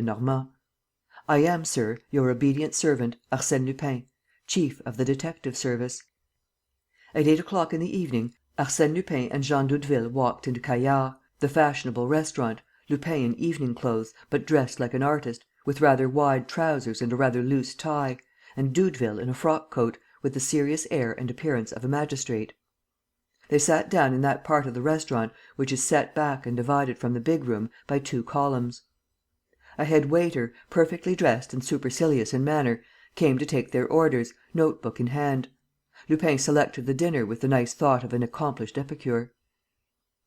Normand. I am, sir, your obedient servant, Arsène Lupin, chief of the detective service." At 8 o'clock in the evening, Arsène Lupin and Jean Doudeville walked into Caillard, the fashionable restaurant, Lupin in evening clothes, but dressed like an artist, with rather wide trousers and a rather loose tie, and Doudeville in a frock coat, with the serious air and appearance of a magistrate. They sat down in that part of the restaurant which is set back and divided from the big room by 2 columns. A head waiter, perfectly dressed and supercilious in manner, came to take their orders, note book in hand. Lupin selected the dinner with the nice thought of an accomplished epicure.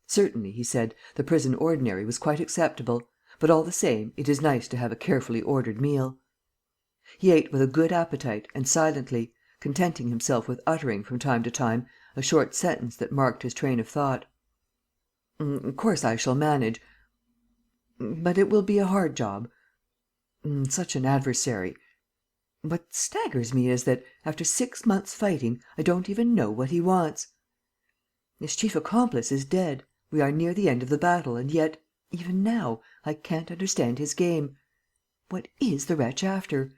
Certainly, he said, the prison ordinary was quite acceptable, but all the same it is nice to have a carefully ordered meal. He ate with a good appetite and silently, contenting himself with uttering, from time to time, a short sentence that marked his train of thought. "Of course I shall manage. But it will be a hard job. Such an adversary. What staggers me is that, after 6 months' fighting, I don't even know what he wants. His chief accomplice is dead. We are near the end of the battle and yet, even now, I can't understand his game. What is the wretch after?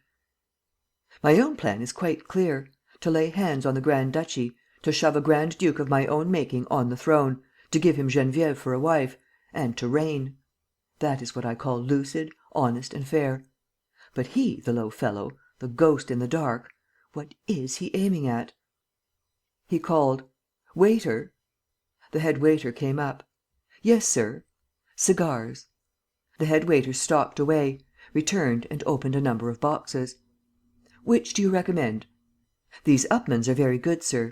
My own plan is quite clear: to lay hands on the Grand Duchy, to shove a Grand Duke of my own making on the throne, to give him Geneviève for a wife, and to reign. That is what I call lucid, honest and fair. But he, the low fellow, the ghost in the dark, what is he aiming at?" He called: "Waiter!" The head waiter came up. "Yes, sir." "Cigars." The head waiter stalked away, returned and opened a number of boxes. "Which do you recommend?" "These Upmanns are very good, sir."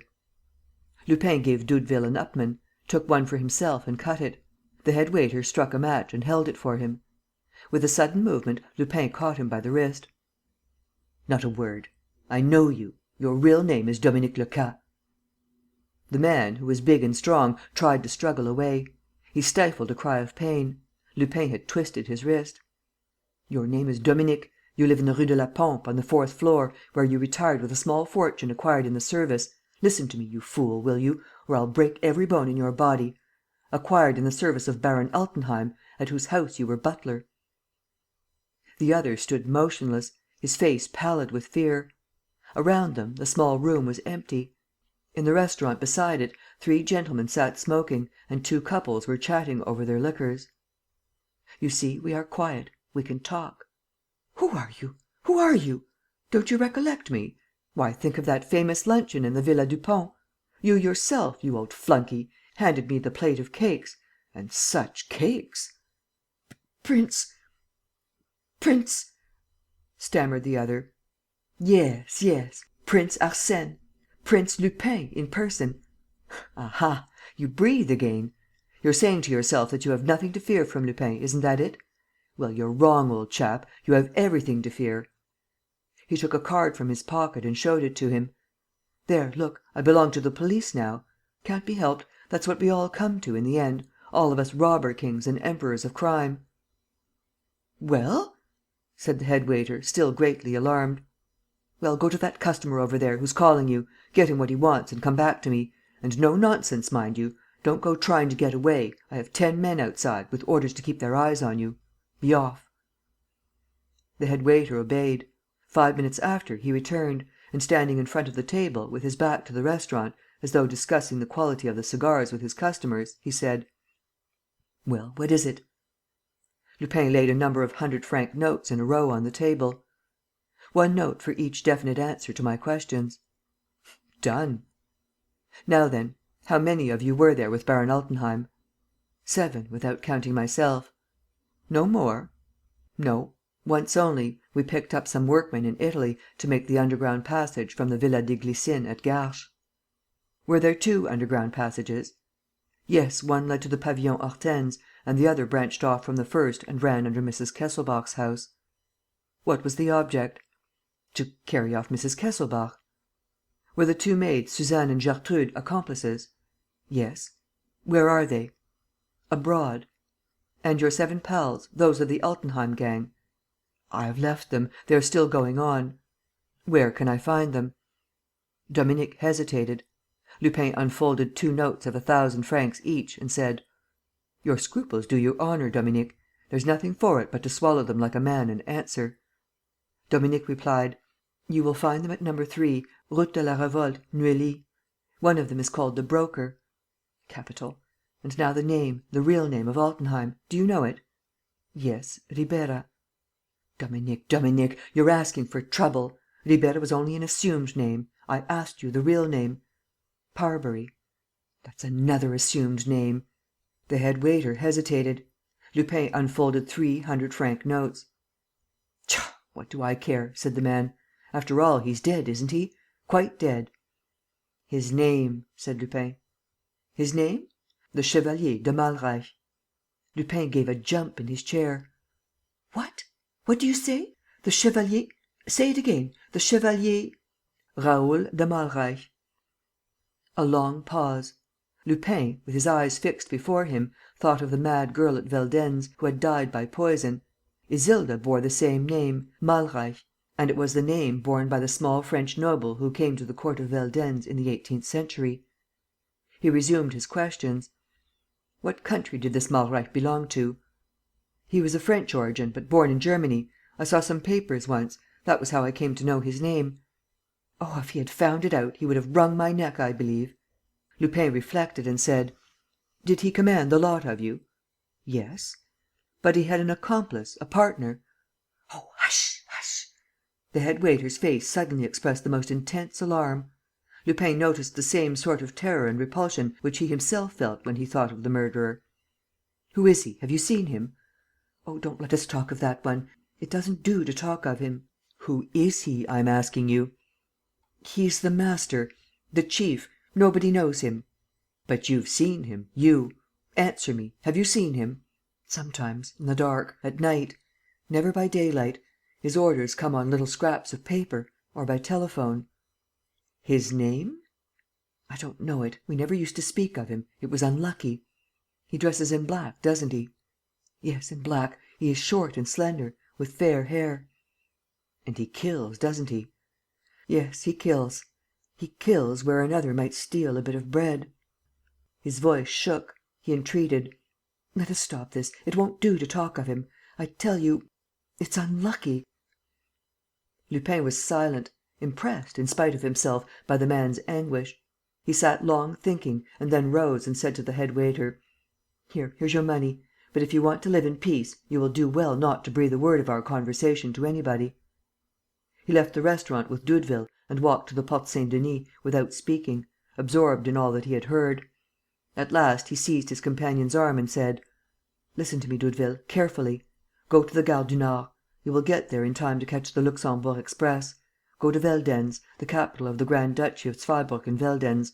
Lupin gave Doudeville an Upmann, took one for himself and cut it. The head waiter struck a match and held it for him. With a sudden movement, Lupin caught him by the wrist: "Not a word. I know you. Your real name is Dominique Lecas." The man, who was big and strong, tried to struggle away. He stifled a cry of pain. Lupin had twisted his wrist. "Your name is Dominique. You live in the Rue de la Pompe, on the 4th floor, where you retired with a small fortune acquired in the service. Listen to me, you fool, will you, or I'll break every bone in your body. Acquired in the service of Baron Altenheim, at whose house you were butler." The other stood motionless, his face pallid with fear. Around them, the small room was empty. In the restaurant beside it, 3 gentlemen sat smoking and 2 couples were chatting over their liquors. "You see, we are quiet. We can talk." "Who are you? Who are you? Don't you recollect me? Why, think of that famous luncheon in the Villa Dupont. You yourself, you old flunkey, handed me the plate of cakes. And such cakes!" "Prince," stammered the other. "Yes, yes, Prince Arsène. Prince Lupin, in person. Aha, you breathe again! You're saying to yourself that you have nothing to fear from Lupin, isn't that it? Well, you're wrong, old chap, you have everything to fear." He took a card from his pocket and showed it to him. "There, look, I belong to the police now. Can't be helped, that's what we all come to in the end, all of us robber kings and emperors of crime." "Well?" said the head waiter, still greatly alarmed. "Well, go to that customer over there, who's calling you, get him what he wants and come back to me. And no nonsense, mind you. Don't go trying to get away. I have 10 men outside, with orders to keep their eyes on you. Be off." The head waiter obeyed. 5 minutes after, he returned and, standing in front of the table, with his back to the restaurant, as though discussing the quality of the cigars with his customers, he said: "Well, what is it?" Lupin laid a number of 100-franc notes in a row on the table. "1 note for each definite answer to my questions." "Done." "Now then, how many of you were there with Baron Altenheim?" "7, without counting myself." "No more?" "No. Once only, we picked up some workmen in Italy to make the underground passage from the Villa des Glycines at Garches." "Were there 2 underground passages?" "Yes, one led to the Pavillon Hortense and the other branched off from the first and ran under Mrs. Kesselbach's house." "What was the object?" "To carry off Mrs. Kesselbach." "Were the 2 maids, Suzanne and Gertrude, accomplices?" "Yes." "Where are they?" "Abroad." "And your 7 pals, those of the Altenheim gang?" "I have left them. They are still going on." "Where can I find them?" Dominique hesitated. Lupin unfolded 2 notes of 1,000 francs each and said: "Your scruples do you honour, Dominique. There's nothing for it but to swallow them like a man and answer." Dominique replied: "You will find them at No. 3, Route de la Revolte, Neuilly. One of them is called the Broker." "Capital. And now the name, the real name of Altenheim. Do you know it?" "Yes, Ribeira." "Dominique, you're asking for trouble. Ribeira was only an assumed name. I asked you the real name." "Parbury." "That's another assumed name." The head waiter hesitated. Lupin unfolded 300-franc notes. "Pshaw! What do I care?" said the man. "After all, he's dead, isn't he? Quite dead." "His name," said Lupin. "His name? The Chevalier de Malreich." Lupin gave a jump in his chair. "What? What do you say? The Chevalier? Say it again. The Chevalier. "Raoul de Malreich." A long pause. Lupin, with his eyes fixed before him, thought of the mad girl at Veldenz, who had died by poison. Isilda bore the same name, Malreich, and it was the name borne by the small French noble who came to the court of Veldenz in the 18th century. He resumed his questions: "What country did this Malreich belong to?" "He was of French origin, but born in Germany. I saw some papers once. That was how I came to know his name. Oh, if he had found it out, he would have wrung my neck, I believe." Lupin reflected and said: "Did he command the lot of you?" "Yes." "But he had an accomplice, a partner?" "Oh, hush, hush!" The head waiter's face suddenly expressed the most intense alarm. Lupin noticed the same sort of terror and repulsion which he himself felt when he thought of the murderer. "Who is he? Have you seen him?" "Oh, don't let us talk of that one. It doesn't do to talk of him." "Who is he, I'm asking you?" "He's the master, the chief. Nobody knows him." "But you've seen him, you. Answer me. Have you seen him?" "Sometimes, in the dark, at night. Never by daylight. His orders come on little scraps of paper ... or by telephone." "His name?" "I don't know it. We never used to speak of him. It was unlucky." "He dresses in black, doesn't he?" "Yes, in black. He is short and slender, with fair hair." "And he kills, doesn't he?" "Yes, he kills. He kills where another might steal a bit of bread." His voice shook. He entreated: "Let us stop this. It won't do to talk of him. I tell you ... it's unlucky." Lupin was silent, impressed, in spite of himself, by the man's anguish. He sat long thinking and then rose and said to the head waiter: "Here's your money. But, if you want to live in peace, you will do well not to breathe a word of our conversation to anybody." He left the restaurant with Doudeville and walked to the Porte Saint Denis, without speaking, absorbed in all that he had heard. At last, he seized his companion's arm and said: "Listen to me, Doudeville, carefully. Go to the Gare du Nord. You will get there in time to catch the Luxembourg express. Go to Veldenz, the capital of the Grand Duchy of Zweibrücken Veldenz.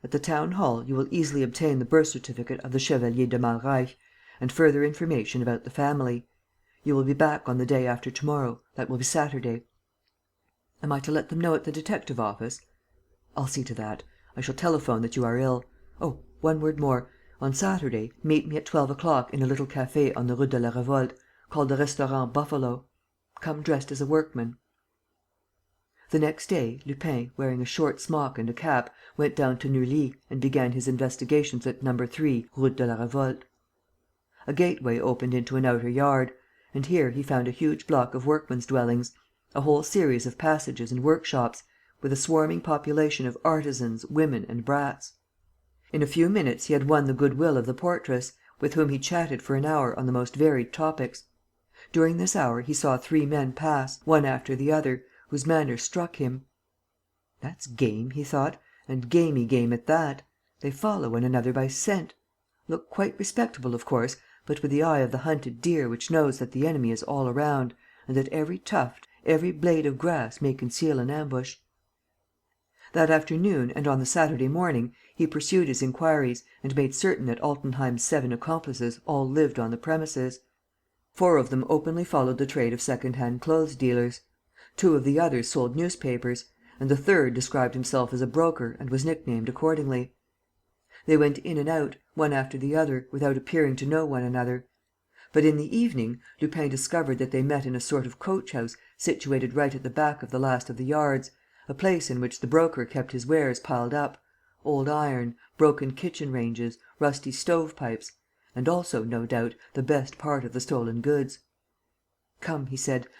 At the town hall, you will easily obtain the birth certificate of the Chevalier de Malreich and further information about the family. You will be back on the day after to morrow. That will be Saturday." "Am I to let them know at the detective office?" "I'll see to that. I shall telephone that you are ill. Oh, one word more. On Saturday, meet me at 12 o'clock in a little café on the Route de la Revolte, called the Restaurant Buffalo. Come dressed as a workman." The next day, Lupin, wearing a short smock and a cap, went down to Neuilly and began his investigations at No. 3, Route de la Revolte. A gateway opened into an outer yard; and here he found a huge block of workmen's dwellings, a whole series of passages and workshops, with a swarming population of artisans, women and brats. In a few minutes he had won the good will of the portress, with whom he chatted for an hour on the most varied topics. During this hour he saw 3 men pass, one after the other, whose manner struck him. "That's game," he thought, "and gamey game at that. They follow one another by scent. Look quite respectable, of course, but with the eye of the hunted deer which knows that the enemy is all around and that every tuft, every blade of grass may conceal an ambush." That afternoon and on the Saturday morning he pursued his inquiries and made certain that Altenheim's 7 accomplices all lived on the premises. 4 of them openly followed the trade of second hand clothes dealers. 2 of the others sold newspapers; and the third described himself as a broker and was nicknamed accordingly. They went in and out, one after the other, without appearing to know one another. But, in the evening, Lupin discovered that they met in a sort of coach house situated right at the back of the last of the yards, a place in which the Broker kept his wares piled up: old iron, broken kitchen ranges, rusty stove pipes; and also, no doubt, the best part of the stolen goods. "Come," he said.